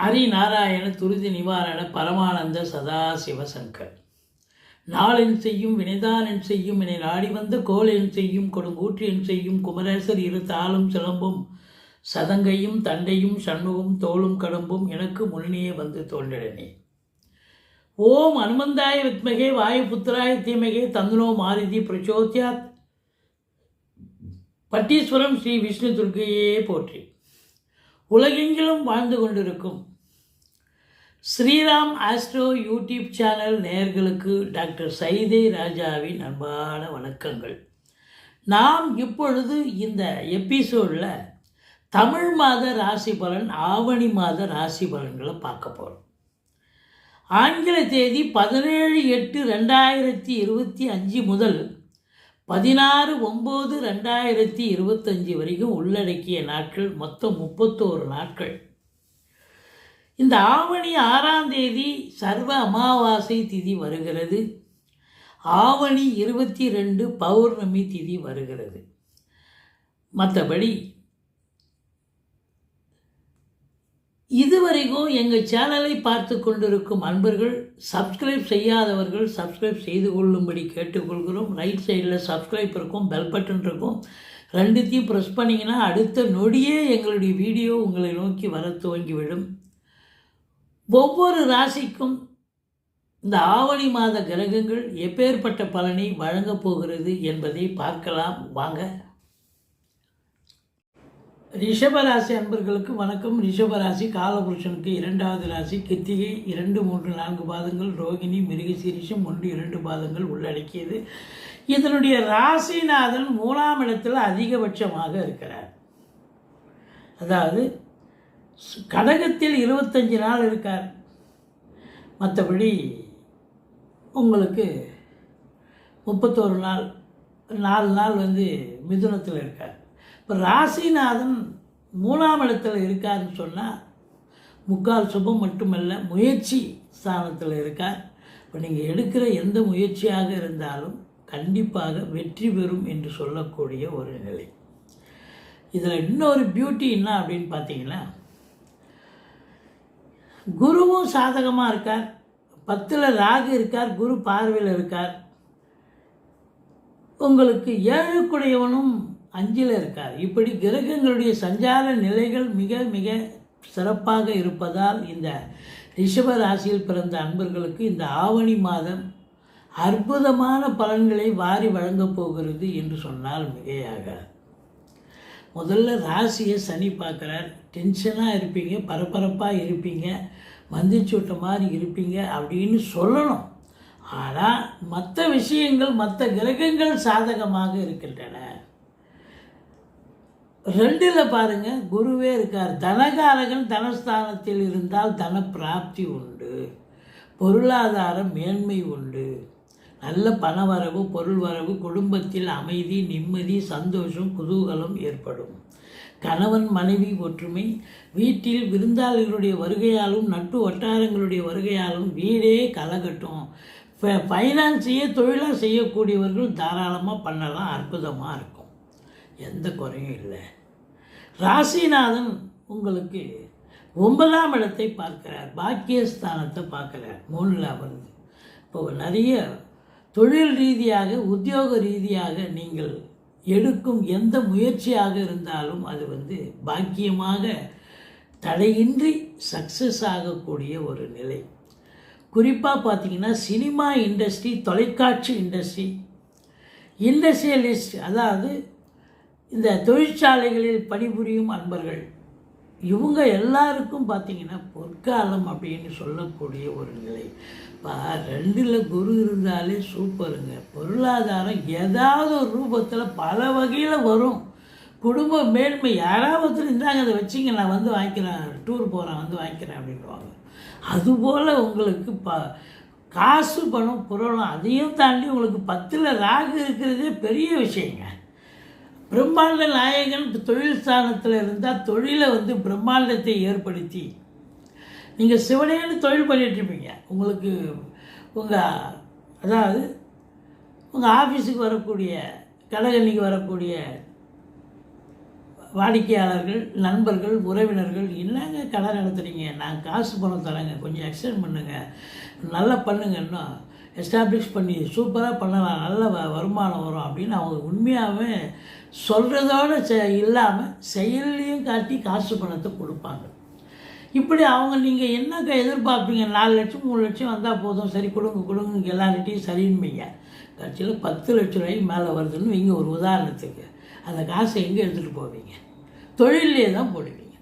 ஹரிநாராயண துரிதி நிவாரண பரமானந்த சதாசிவசங்கர். நாளென் செய்யும் வினைதானென் செய்யும் என்னை நாடி வந்த கோளென் செய்யும் கொடுங்கூற்று என் செய்யும் குமரேசர் இரு தாளும் சிலம்பும் சதங்கையும் தண்டையும் சண்முகம் தோளும் கடம்பும் எனக்கு முன்னே வந்து தோன்றினே. ஓம் அனுமந்தாய வித்மகே வாயுபுத்திராய தீமகே தந்தனோ மாருதி பிரச்சோத்யாத். பட்டீஸ்வரம் ஸ்ரீ விஷ்ணு துர்க்கையே போற்றி. உலகெங்கிலும் வாழ்ந்து கொண்டிருக்கும் ஸ்ரீராம் ஆஸ்ட்ரோ யூடியூப் சேனல் நேயர்களுக்கு டாக்டர் சைதை ராஜாவின் அன்பான வணக்கங்கள். நாம் இப்பொழுது இந்த எபிசோடில் தமிழ் மாத ராசி பலன், ஆவணி மாத ராசி பலன்களை பார்க்க போகிறோம். ஆங்கில தேதி 17/8/2025 முதல் 16/9/2025 வரைக்கும் உள்ளடக்கிய நாட்கள், மொத்தம் 31 நாட்கள். இந்த ஆவணி 6ஆம் தேதி சர்வ அமாவாசை திதி வருகிறது. ஆவணி 22 பௌர்ணமி திதி வருகிறது. மற்றபடி இதுவரைக்கும் எங்கள் சேனலை பார்த்து கொண்டிருக்கும் அன்பர்கள், சப்ஸ்கிரைப் செய்யாதவர்கள் சப்ஸ்கிரைப் செய்து கொள்ளும்படி கேட்டுக்கொள்கிறோம். ரைட் சைடில் சப்ஸ்கிரைப் இருக்கும், பெல் பட்டன் இருக்கும். ரெண்டுத்தையும் ப்ரெஸ் பண்ணிங்கன்னா அடுத்த நொடியே எங்களுடைய வீடியோ உங்களை நோக்கி வர துவங்கிவிடும். ஒவ்வொரு ராசிக்கும் இந்த ஆவணி மாத கிரகங்கள் எப்பேற்பட்ட பலனை வழங்கப் போகிறது என்பதை பார்க்கலாம் வாங்க. ரிஷபராசி அன்பர்களுக்கு வணக்கம். ரிஷபராசி காலபுருஷனுக்கு 2வது ராசி. கிருத்திகை 2, 3, 4 பாதங்கள், ரோகிணி, மிருகசீரிஷம் 1, 2 பாதங்கள் உள்ளடக்கியது. இதனுடைய ராசிநாதன் 3ஆம் இடத்தில் அதிகபட்சமாக இருக்கிறார். அதாவது கடகத்தில் 25 நாள் இருக்கார். மற்றபடி உங்களுக்கு 31 நாள், 4 நாள் மிதுனத்தில் இருக்கார். இப்போ ராசிநாதன் 3ஆம் இடத்துல இருக்காருன்னு சொன்னால் முக்கால் சுபம் மட்டுமல்ல, முயற்சி ஸ்தானத்தில் இருக்கார். இப்போ நீங்கள் எடுக்கிற எந்த முயற்சியாக இருந்தாலும் கண்டிப்பாக வெற்றி பெறும் என்று சொல்லக்கூடிய ஒரு நிலை. இதில் இன்னொரு பியூட்டி என்ன அப்படின்னு பார்த்தீங்கன்னா, குருவும் சாதகமாக இருக்கார். 10ல் ராகு இருக்கார், குரு பார்வையில் இருக்கார். உங்களுக்கு 7க்குடையவனும் 5ல் இருக்கார். இப்படி கிரகங்களுடைய சஞ்சார நிலைகள் மிக மிக சிறப்பாக இருப்பதால் இந்த ரிஷப ராசியில் பிறந்த அன்பர்களுக்கு இந்த ஆவணி மாதம் அற்புதமான பலன்களை வாரி வழங்கப் போகிறது என்று சொன்னால் மிகையாக. முதல்ல ராசியை சனி பார்க்குறார். டென்ஷனாக இருப்பீங்க, பரபரப்பாக இருப்பீங்க, மந்திச்சுட்ட மாதிரி இருப்பீங்க அப்படின்னு சொல்லணும். ஆனால் மற்ற விஷயங்கள், மற்ற கிரகங்கள் சாதகமாக இருக்கின்றன. 2ல் பாருங்கள், குருவே இருக்கார். தனகாரகன் தனஸ்தானத்தில் இருந்தால் தன பிராப்தி உண்டு, பொருளாதார மேன்மை உண்டு, நல்ல பணவரவு, பொருள் வரவு, குடும்பத்தில் அமைதி, நிம்மதி, சந்தோஷம், குதூகலம் ஏற்படும். கணவன் மனைவி ஒற்றுமை, வீட்டில் விருந்தாளிகளுடைய வருகையாலும் நட்பு வட்டாரங்களுடைய வருகையாலும் வீடே கலகட்டும். ஃபைனான்ஸையே தொழிலாக செய்யக்கூடியவர்கள் தாராளமாக பண்ணலாம், அற்புதமாக இருக்கும், எந்த குறையும் இல்லை. ராசிநாதன் உங்களுக்கு 9ஆம் இடத்தை பார்க்கிறார், பாக்கியஸ்தானத்தை பார்க்குறார், 3ல் வருது. இப்போ நிறைய தொழில் ரீதியாக, உத்தியோக ரீதியாக நீங்கள் எடுக்கும் எந்த முயற்சியாக இருந்தாலும் அது பாக்கியமாக தடையின்றி சக்ஸஸ் ஆகக்கூடிய ஒரு நிலை. குறிப்பாக பார்த்தீங்கன்னா சினிமா இண்டஸ்ட்ரி, தொலைக்காட்சி இண்டஸ்ட்ரி, இண்டஸ்ட்ரியலிஸ்ட், அதாவது இந்த தொழிற்சாலைகளில் பணிபுரியும் அன்பர்கள், இவங்க எல்லாருக்கும் பார்த்திங்கன்னா பொற்காலம் அப்படின்னு சொல்லக்கூடிய ஒரு நிலை. இப்போ 2ல் குரு இருந்தாலே சூப்பருங்க. பொருளாதாரம் ஏதாவது ஒரு ரூபத்தில் பல வகையில் வரும். குடும்ப மேன்மை, யாராவது இருந்தாங்க அதை வச்சிங்க, நான் வாங்கிக்கிறேன், டூர் போகிறேன், வாங்கிக்கிறேன் அப்படின்வாங்க. அதுபோல் உங்களுக்கு காசு, பணம், பொருளும், அதையும் தாண்டி உங்களுக்கு 10ல் ராகு இருக்கிறதே பெரிய விஷயங்க. பிரம்மாண்ட நாயகன் தொழில் ஸ்தானத்தில் இருந்தால் தொழிலை பிரம்மாண்டத்தை ஏற்படுத்தி நீங்கள் சிவனேன்னு தொழில் பண்ணிகிட்ருப்பீங்க. உங்களுக்கு அதாவது உங்கள் ஆஃபீஸுக்கு வரக்கூடிய, கடகன்னைக்கு வரக்கூடிய வாடிக்கையாளர்கள், நண்பர்கள், உறவினர்கள், என்னங்க கடை நடத்துகிறீங்க, நான் காசு பணம் தரேங்க, கொஞ்சம் எக்ஸ்டெண்ட் பண்ணுங்கள், நல்லா பண்ணுங்க, இன்னும் எஸ்டாப்ளிஷ் பண்ணி சூப்பராக பண்ணலாம், நல்ல வருமானம் வரும் அப்படின்னு அவங்க உண்மையாகவே சொல்கிறதோடு இல்லாமல் செயல்லையும் காட்டி காசு பணத்தை கொடுப்பாங்க. இப்படி அவங்க நீங்கள் என்னங்க எதிர்பார்ப்பீங்க, 4 லட்சம் 3 லட்சம் வந்தால் போதும், சரி கொடுங்க எல்லார்கிட்டையும் சரின்னுவீங்க. கட்சியில் 10 லட்ச ரூபாய்க்கு மேலே வருதுன்னு வைங்க ஒரு உதாரணத்துக்கு. அந்த காசை எங்கே எடுத்துகிட்டு போவீங்க? தொழிலே தான் போடுவீங்க.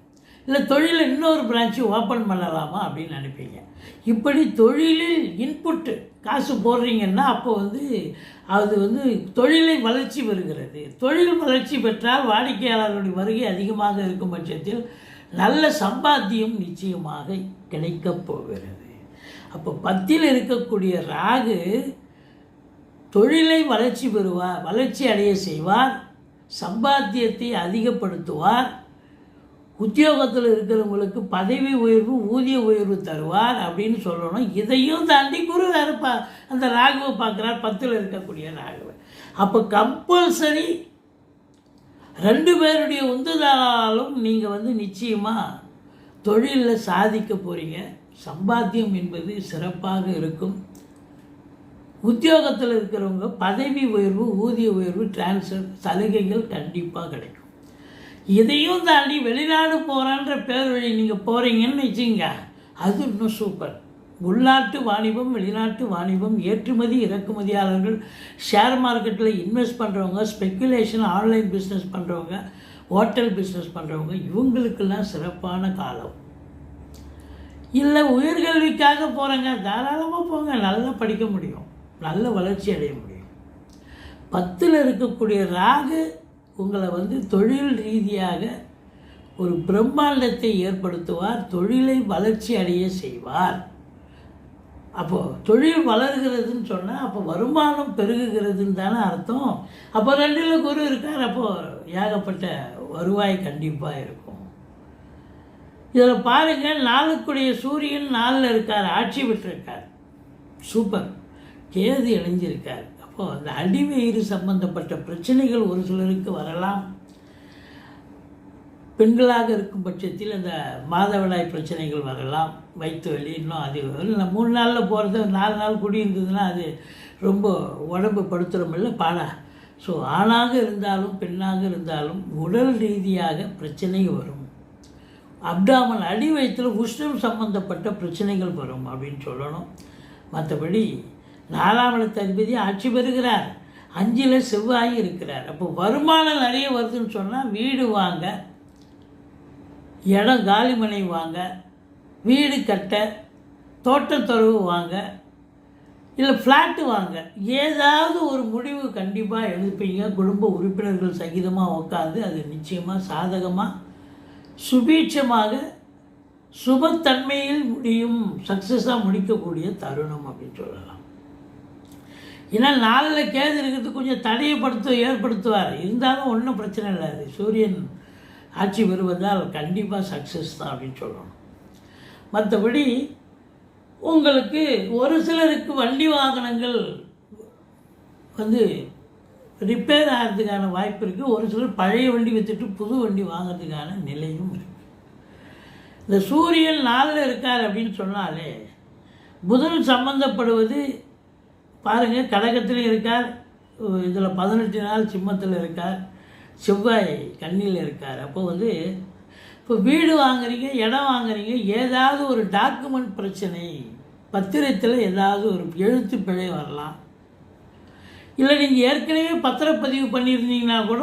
இல்லை தொழிலில் இன்னொரு பிரான்ச்சு ஓப்பன் பண்ணலாமா அப்படின்னு நினைப்பீங்க. இப்படி தொழிலில் இன்புட்டு காசு போடுறீங்கன்னா அப்போ அது தொழிலை வளர்ச்சி பெறுகிறது. தொழில் வளர்ச்சி பெற்றால் வாடிக்கையாளர்களுடைய வருகை அதிகமாக இருக்கும் பட்சத்தில் நல்ல சம்பாத்தியம் நிச்சயமாக கிடைக்கப் போகிறது. அப்போ 10ல் இருக்கக்கூடிய ராகு தொழிலை வளர்ச்சி பெறுவார், வளர்ச்சி அடைய செய்வார், சம்பாத்தியத்தை அதிகப்படுத்துவார், உத்தியோகத்தில் இருக்கிறவங்களுக்கு பதவி உயர்வு, ஊதிய உயர்வு தருவார் அப்படின்னு சொல்லணும். இதையும் தாண்டி குரு வேறு அந்த ராகுவை பார்க்குறார், 10ல் இருக்கக்கூடிய ராகுவை. அப்போ கம்பல்சரி 2 பேருடைய உந்துதலாலும் நீங்கள் நிச்சயமாக தொழிலில் சாதிக்க போகிறீங்க. சம்பாத்தியம் என்பது சிறப்பாக இருக்கும். உத்தியோகத்தில் இருக்கிறவங்க பதவி உயர்வு, ஊதிய உயர்வு, டிரான்ஸ்ஃபர் சலுகைகள் கண்டிப்பாக கிடைக்கும். இதையும் தாண்டி வெளிநாடு போகிறான்ற பேர் வழி நீங்கள் போகிறீங்கன்னு வச்சுங்க, அது இன்னும் சூப்பர். உள்நாட்டு வாணிபம், வெளிநாட்டு வாணிபம், ஏற்றுமதி இறக்குமதியாளர்கள், ஷேர் மார்க்கெட்டில் இன்வெஸ்ட் பண்ணுறவங்க, ஸ்பெக்குலேஷன் ஆன்லைன் பிஸ்னஸ் பண்ணுறவங்க, ஹோட்டல் பிஸ்னஸ் பண்ணுறவங்க, இவங்களுக்கெல்லாம் சிறப்பான காலம். இல்லை உயர்கல்விக்காக போகிறேங்க, தாராளமாக போங்க, நல்லா படிக்க முடியும், நல்ல வளர்ச்சி அடைய முடியும். 10ல் இருக்கக்கூடிய ராகு உங்களை தொழில் ரீதியாக ஒரு பிரம்மாண்டத்தை ஏற்படுத்துவார், தொழிலை வளர்ச்சி அடைய செய்வார். அப்போது தொழில் வளர்கிறதுன்னு சொன்னால் அப்போ வருமானம் பெருகுகிறதுன்னு தானே அர்த்தம். அப்போ 2ல் குரு இருக்கார், அப்போது ஏகப்பட்ட வருவாய் கண்டிப்பாக இருக்கும். இதில் பாருங்கள், 4க்குடைய சூரியன் 4ல் இருக்கார், ஆட்சி பெற்றிருக்கார், சூப்பர். கேது இணைஞ்சிருக்கார். அப்போது அந்த அடிவயிறு சம்பந்தப்பட்ட பிரச்சனைகள் ஒரு சிலருக்கு வரலாம். பெண்களாக இருக்கும் பட்சத்தில் அந்த மாதவிடாய் பிரச்சனைகள் வரலாம், வயிற்று வலி இன்னும் அதிகம். 3 நாளில் போகிறது 4 நாள் குடி இருந்ததுன்னா அது ரொம்ப உடம்பு படுத்துகிறோமில்ல பாடா. ஸோ ஆணாக இருந்தாலும் பெண்ணாக இருந்தாலும் உடல் ரீதியாக பிரச்சனை வரும். அப்டாமல் அடி வயிற்றில் உஷ்ணம் சம்பந்தப்பட்ட பிரச்சனைகள் வரும் அப்படின்னு சொல்லணும். மற்றபடி 4ஆம் இடத்து அதிபதி ஆட்சி பெறுகிறார், 5ல் செவ்வாய் இருக்கிறார். அப்போ வருமானம் நிறைய வருதுன்னு சொன்னால் வீடு வாங்க, இடம் காலிமனை வாங்க, வீடு கட்ட, தோட்டத்துறவு வாங்க, இல்லை ஃப்ளாட்டு வாங்க, ஏதாவது ஒரு முடிவு கண்டிப்பாக எடுப்பீங்க. குடும்ப உறுப்பினர்கள் சகிதமாக உட்காந்து அது நிச்சயமாக சாதகமாக சுபீட்சமாக சுபத்தன்மையில் முடியும், சக்ஸஸாக முடிக்கக்கூடிய தருணம் அப்படின்னு சொல்லலாம். ஏன்னா 4ல் கேது இருக்கிறது கொஞ்சம் ஏற்படுத்துவார், இருந்தாலும் ஒன்றும் பிரச்சனை இல்லை. அது சூரியன் ஆட்சி பெறுவதால் கண்டிப்பாக சக்ஸஸ் தான் அப்படின்னு சொல்லணும். மற்றபடி உங்களுக்கு ஒரு சிலருக்கு வண்டி வாகனங்கள் ரிப்பேர் ஆகிறதுக்கான வாய்ப்பு இருக்குது. ஒரு சிலர் பழைய வண்டி விற்றுட்டு புது வண்டி வாங்கிறதுக்கான நிலையும் இருக்குது. இந்த சூரியன் 4ல் இருக்கார் அப்படின்னு சொன்னாலே புதன் சம்பந்தப்படுவது பாருங்கள், கடகத்திலும் இருக்கார், இதில் 18 நாள் சிம்மத்தில் இருக்கார், செவ்வாய் கன்னியில் இருக்கார். அப்போ இப்போ வீடு வாங்குறீங்க, இடம் வாங்குறீங்க, ஏதாவது ஒரு டாக்குமெண்ட் பிரச்சனை, பத்திரத்தில் ஏதாவது ஒரு எழுத்து பிழை வரலாம். இல்லை நீங்கள் ஏற்கனவே பத்திரப்பதிவு பண்ணியிருந்தீங்கன்னா கூட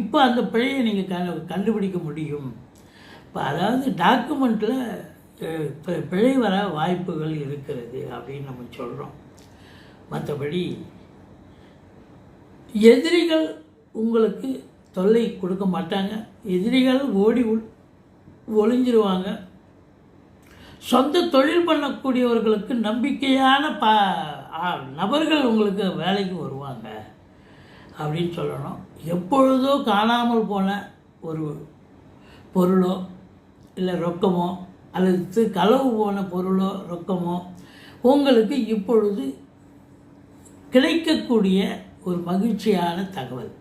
இப்போ அந்த பிழையை நீங்கள் கண்டுபிடிக்க முடியும். இப்போ அதாவது டாக்குமெண்ட்டில் பிழை வர வாய்ப்புகள் இருக்கிறது அப்படின்னு நம்ம சொல்கிறோம். மற்றபடி எதிரிகள் உங்களுக்கு தொல்லை கொடுக்க மாட்டாங்க, எதிரிகள் ஓடி ஒளிஞ்சிருவாங்க. சொந்த தொழில் பண்ணக்கூடியவர்களுக்கு நம்பிக்கையான நபர்கள் உங்களுக்கு வேலைக்கு வருவாங்க அப்படின்னு சொல்லணும். எப்பொழுதோ காணாமல் போன ஒரு பொருளோ இல்லை ரொக்கமோ அல்லது களவு போன பொருளோ ரொக்கமோ உங்களுக்கு இப்பொழுது கிடைக்கக்கூடிய ஒரு மகிழ்ச்சியான தகவல்.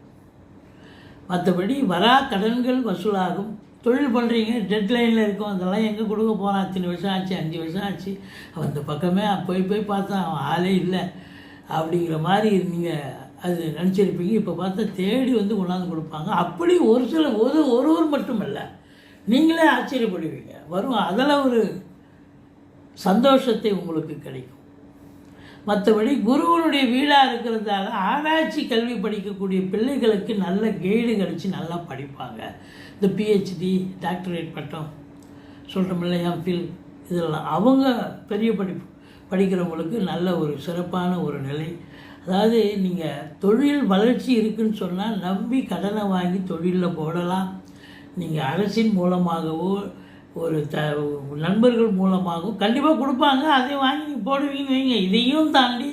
மற்றபடி வரா கடன்கள் வசூலாகும். தொழில் பண்ணுறீங்க, டெட்லைனில் இருக்கும், அதெல்லாம் எங்கே கொடுக்க போகிறான், இத்தனை வருஷம் ஆச்சு, 5 வருஷம் ஆச்சு, அவன் இந்த பக்கமே போய் பார்த்தா அவன் ஆளே இல்லை அப்படிங்கிற மாதிரி நீங்கள் அது நினச்சிருப்பீங்க. இப்போ பார்த்தா தேடி வந்து கொண்டாந்து கொடுப்பாங்க. அப்படி ஒரு சில ஒருவர் மட்டும் இல்லை, நீங்களே ஆச்சரியப்படுவீங்க. வரும் அதில் ஒரு சந்தோஷத்தை உங்களுக்கு கிடைக்கும். மற்றபடி குருவனுடைய வீடாக இருக்கிறதால ஆராய்ச்சி கல்வி படிக்கக்கூடிய பிள்ளைகளுக்கு நல்ல கைடு கிடச்சி நல்லா படிப்பாங்க. இந்த பிஹெச்டி, டாக்டரேட் பட்டம் சொல்கிறோமில்ல, எம்ஃபில், இதெல்லாம் அவங்க பெரிய படிக்கிறவங்களுக்கு நல்ல ஒரு சிறப்பான ஒரு நிலை. அதாவது நீங்கள் தொழில் வளர்ச்சி இருக்குதுன்னு சொன்னால் நம்பி கடனை வாங்கி தொழிலில் போடலாம். நீங்கள் அரசின் மூலமாகவோ ஒரு நண்பர்கள் மூலமாகவும் கண்டிப்பாக கொடுப்பாங்க, அதை வாங்கி நீங்கள் போடுவீங்கன்னு வைங்க. இதையும் தாண்டி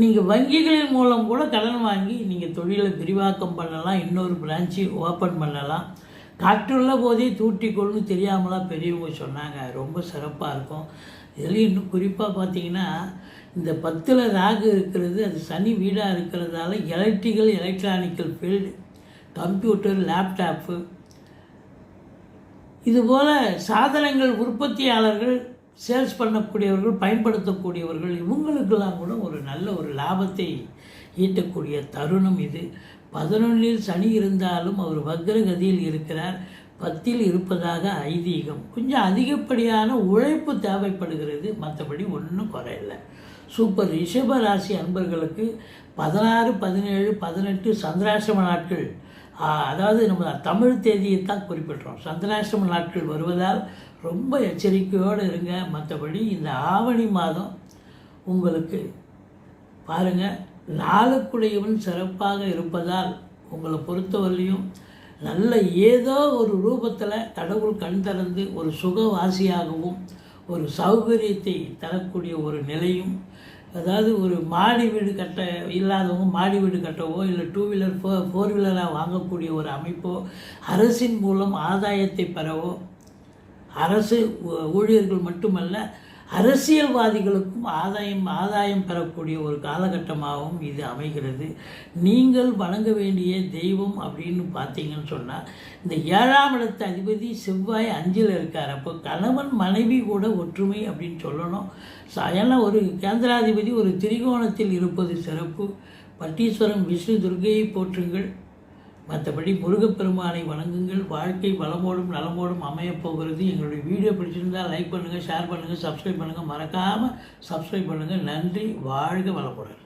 நீங்கள் வங்கிகளின் மூலம் கூட கடன் வாங்கி நீங்கள் தொழிலை விரிவாக்கம் பண்ணலாம், இன்னொரு பிரான்ச்சு ஓப்பன் பண்ணலாம். காற்றுள்ள போதே தூட்டிக்கொள்னு தெரியாமலாம் பெரியவங்க சொன்னாங்க. ரொம்ப சிறப்பாக இருக்கும். இதுலேயும் இன்னும் குறிப்பாக பார்த்தீங்கன்னா இந்த 10ல் ராகு இருக்கிறது, அது சனி வீடாக இருக்கிறதால எலக்ட்ரானிக்கல் ஃபீல்டு, கம்ப்யூட்டர், லேப்டாப்பு, இதுபோல் சாதனங்கள் உற்பத்தியாளர்கள், சேல்ஸ் பண்ணக்கூடியவர்கள், பயன்படுத்தக்கூடியவர்கள், இவங்களுக்கெல்லாம் கூட ஒரு நல்ல ஒரு லாபத்தை ஈட்டக்கூடிய தருணம் இது. 11ல் சனி இருந்தாலும் அவர் வக்ரகதியில் இருக்கிறார். 10ல் இருப்பதாக ஐதீகம். கொஞ்சம் அதிகப்படியான உழைப்பு தேவைப்படுகிறது, மற்றபடி ஒன்றும் குறையில்லை. சூப்பர். ரிஷப ராசி அன்பர்களுக்கு 16, 17, 18 சந்திராசிரம நாட்கள், அதாவது நம்ம தமிழ் தேதியை தான் குறிப்பிட்றோம். சந்திராசிரம நாட்கள் வருவதால் ரொம்ப எச்சரிக்கையோடு இருங்க. மற்றபடி இந்த ஆவணி மாதம் உங்களுக்கு பாருங்கள், நாளுக்குடையவன் சிறப்பாக இருப்பதால் உங்களை பொறுத்தவரையிலையும் நல்ல ஏதோ ஒரு ரூபத்தில் கடவுள் கண் திறந்து ஒரு சுகவாசியாகவும் ஒரு சௌகரியத்தை தரக்கூடிய ஒரு நிலையும், அதாவது ஒரு மாடி வீடு கட்ட இல்லாதவங்க மாடி வீடு கட்டவோ, இல்லை 2 வீலர் 4 வீலராக வாங்கக்கூடிய ஒரு அமைப்போ, அரசின் மூலம் ஆதாயத்தை பெறவோ, அரசு ஊழியர்கள் மட்டுமல்ல அரசியல்வாதிகளுக்கும் ஆதாயம் பெறக்கூடிய ஒரு காலகட்டமாகவும் இது அமைகிறது. நீங்கள் வணங்க வேண்டிய தெய்வம் அப்படின்னு பார்த்தீங்கன்னு சொன்னால், இந்த 7ஆம் இடத்து அதிபதி செவ்வாய் 5ல் இருக்கார். அப்போ கணவன் மனைவி கூட ஒற்றுமை அப்படின்னு சொல்லணும். ஏன்னா ஒரு கேந்திராதிபதி ஒரு திரிகோணத்தில் இருப்பது சிறப்பு. பட்டீஸ்வரம் விஷ்ணு துர்க்கையை போற்றுங்கள். மற்றபடி முருகப்பெருமானை வணங்குங்கள். வாழ்க்கை வளமோடும் நலமோடும் அமையப் போகிறது. எங்களுடைய வீடியோ பிடிச்சிருந்தால் லைக் பண்ணுங்கள், ஷேர் பண்ணுங்கள், சப்ஸ்கிரைப் பண்ணுங்கள். மறக்காமல் சப்ஸ்கிரைப் பண்ணுங்கள். நன்றி. வாழ்க வளமுடன்.